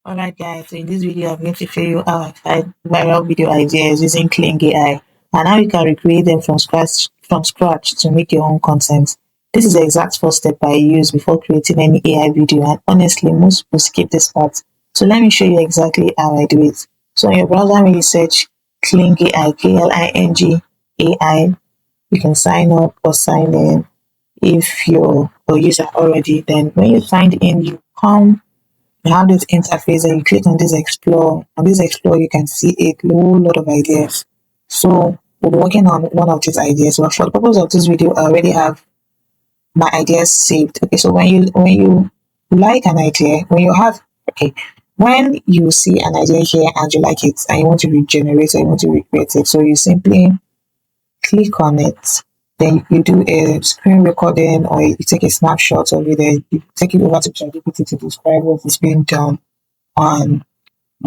Alright guys, so in this video I'm going to show you how I find viral video ideas using Clean AI and how you can recreate them from scratch to make your own content. This is the exact first step I use before creating any AI video, and honestly most people skip this part. So let me show you exactly how I do it. So in your browser, when you search Clean AI, Kling AI, you can sign up or sign in if you're a user already. Then when you signed in, you have this interface and you click on this explore. On this explore, you can see a whole lot of ideas. So we'll be working on one of these ideas. But for the purpose of this video, I already have my ideas saved. Okay, so when you like an idea, when you see an idea here and you like it and you want to regenerate or you want to recreate it, so you simply click on it. Then you do a screen recording or you take a snapshot of it and you take it over to ChatGPT to describe what is being done on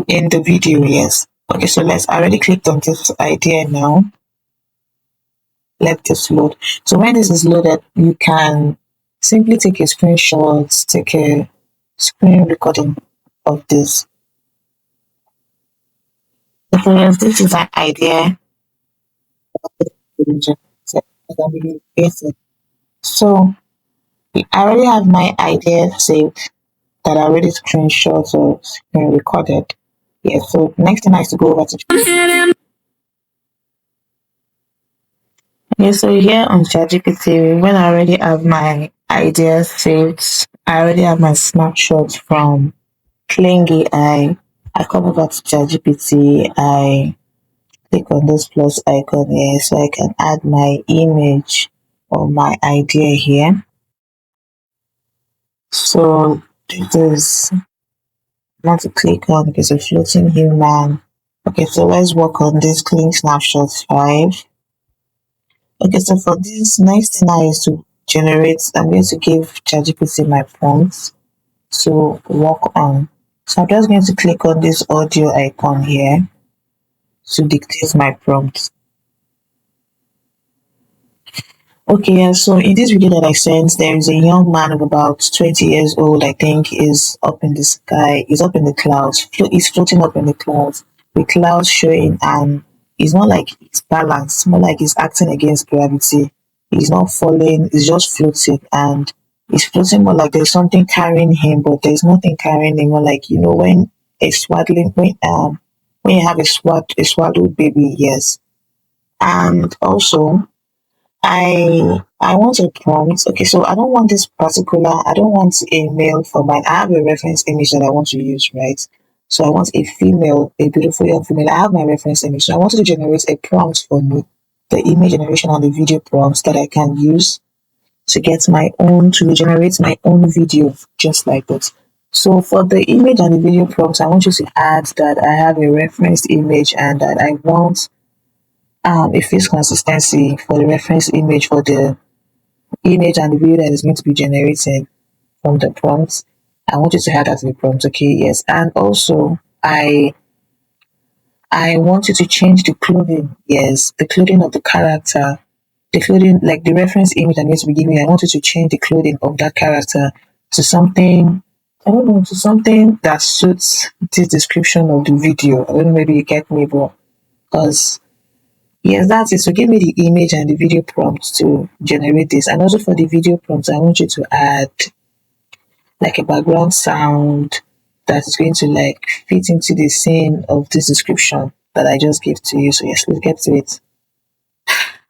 in the video. Yes. Okay, so I already clicked on this idea now. Let this load. So when this is loaded, you can simply take a screenshot, take a screen recording of this. So yes, this is an idea. So I already have my idea saved that I already screenshot or screen recorded. Yeah, so next thing I have to go over to. Yeah, so here on ChatGPT, when I already have my ideas saved, I already have my snapshot from Cling AI. I come over to ChatGPT, I click on this plus icon here so I can add my image or my idea here. So this is, I want to click on, okay, so floating human. Okay, so let's work on this clean snapshot 5. Okay, so for this next thing I is to generate, I'm going to give ChatGPT my prompts to work on. So I'm just going to click on this audio icon here to dictate my prompt. Okay, yeah, so in this video that I sent, there is a young man of about 20 years old, I think, is up in the sky, is up in the clouds, he's floating up in the clouds, with clouds showing, and it's not like it's balanced, more like he's acting against gravity. He's not falling, he's just floating, and he's floating more like there's something carrying him, but there's nothing carrying him, more like, when a swaddling, when you have a swaddled baby, yes. And also, I want a prompt. Okay, so I don't want this particular, I don't want a male for mine. I have a reference image that I want to use, right? So I want a female, a beautiful young female. I have my reference image. So I want to generate a prompt for me, the image generation and the video prompts that I can use to generate my own video, just like this. So for the image and the video prompts, I want you to add that I have a reference image and that I want a face consistency for the reference image for the image and the video that is going to be generated from the prompts. I want you to add that to the prompt, okay? Yes. And also I want you to change the clothing. Yes, the clothing of the character. The clothing, like the reference image I'm going to be giving, I want you to change the clothing of that character to something, I don't know, to something that suits this description of the video. I don't know, maybe you get me, but because yes, that's it. So give me the image and the video prompts to generate this. And also for the video prompts, I want you to add like a background sound that is going to like fit into the scene of this description that I just gave to you. So yes, let's get to it.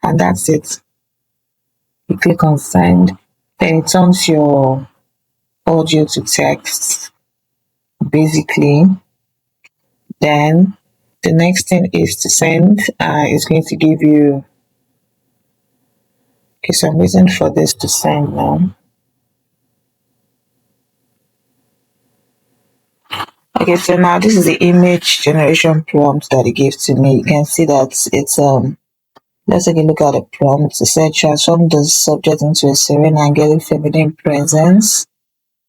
And that's it. You click on send, then it turns your audio to text, basically. Then the next thing is to send. It's going to give you. Okay, so I'm waiting for this to send now. Okay, so now this is the image generation prompt that it gives to me. You can see that it's let's take a look at the prompt. It said transform the subject into a serene, angelic, feminine presence.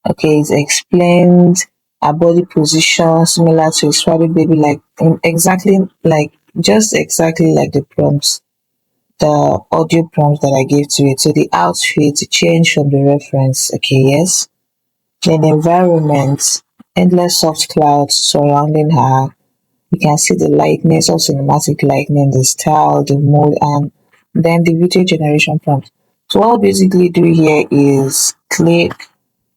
Okay, it's explained a body position similar to a swaddling baby, just exactly like the prompts, the audio prompts that I gave to it. So the outfit changed from the reference. Okay, yes. Then the environment. endless soft clouds surrounding her. You can see the lightness of cinematic lightning, the style, the mood, and then the video generation prompt. So what I'll basically do here is click,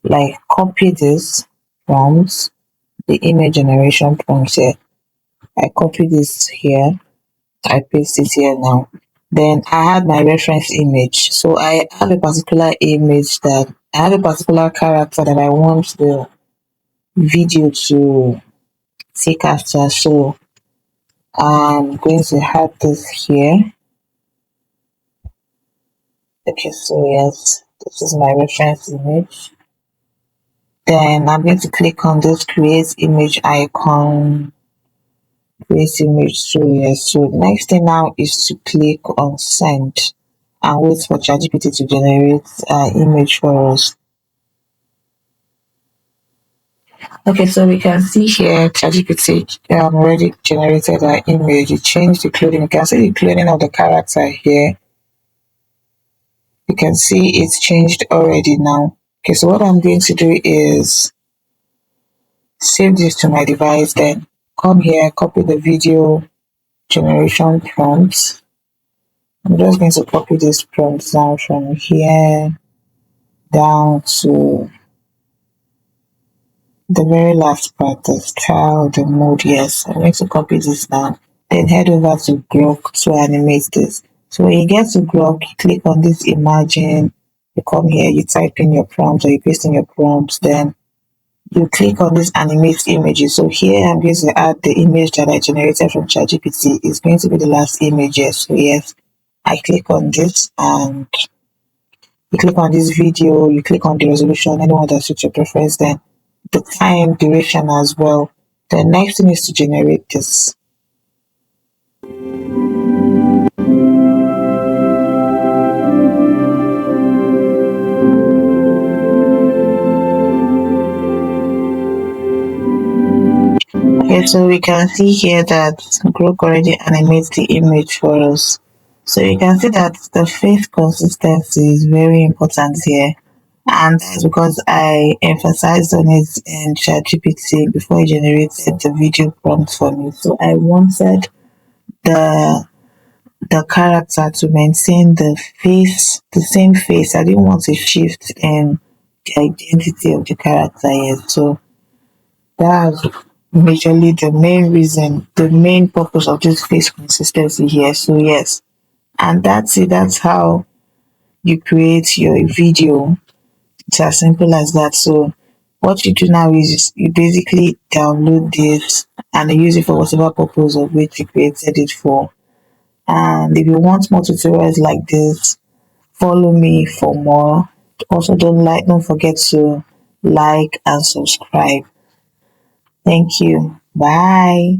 like, copy this prompt, the image generation prompt here. I copy this here, I paste it here now. Then I have my reference image. So I have a particular image that I have a particular character that I want the video to take after. So I'm going to have this here. Okay, so yes, this is my reference image. Then I'm going to click on this create image icon, create image. So yes, so next thing now is to click on send and wait for ChatGPT to generate an image for us. Okay, so we can see here ChatGPT already generated an image. It changed the clothing. You can see the clothing of the character here. You can see it's changed already now. Okay, so what I'm going to do is save this to my device, then come here, copy the video generation prompt. I'm just going to copy this prompt down from here down to the very last part, the style, the mode. Yes, I'm going to copy this down. Then head over to Grok to animate this. So when you get to Grok, you click on this imagine, you come here, you type in your prompt or you paste in your prompts, then you click on this animate images. So here I'm going to add the image that I generated from ChatGPT. It's going to be the last image. Yes. So yes, I click on this and you click on this video, you click on the resolution, anyone that suits your preference, then the time duration as well. The next thing is to generate this. Okay, so we can see here that Grok already animates the image for us. So you can see that the face consistency is very important here. And that's because I emphasized on it in ChatGPT before it generated the video prompt for me. So I wanted the the character to maintain the face, the same face. I didn't want a shift in the identity of the character yet. So that's majorly the main reason, the main purpose of this face consistency here. So yes, and that's it. That's how you create your video. It's as simple as that. So what you do now is you basically download this and use it for whatever purpose of which you created it for. And if you want more tutorials like this, follow me for more. Also, don't forget to like and subscribe. Thank you. Bye.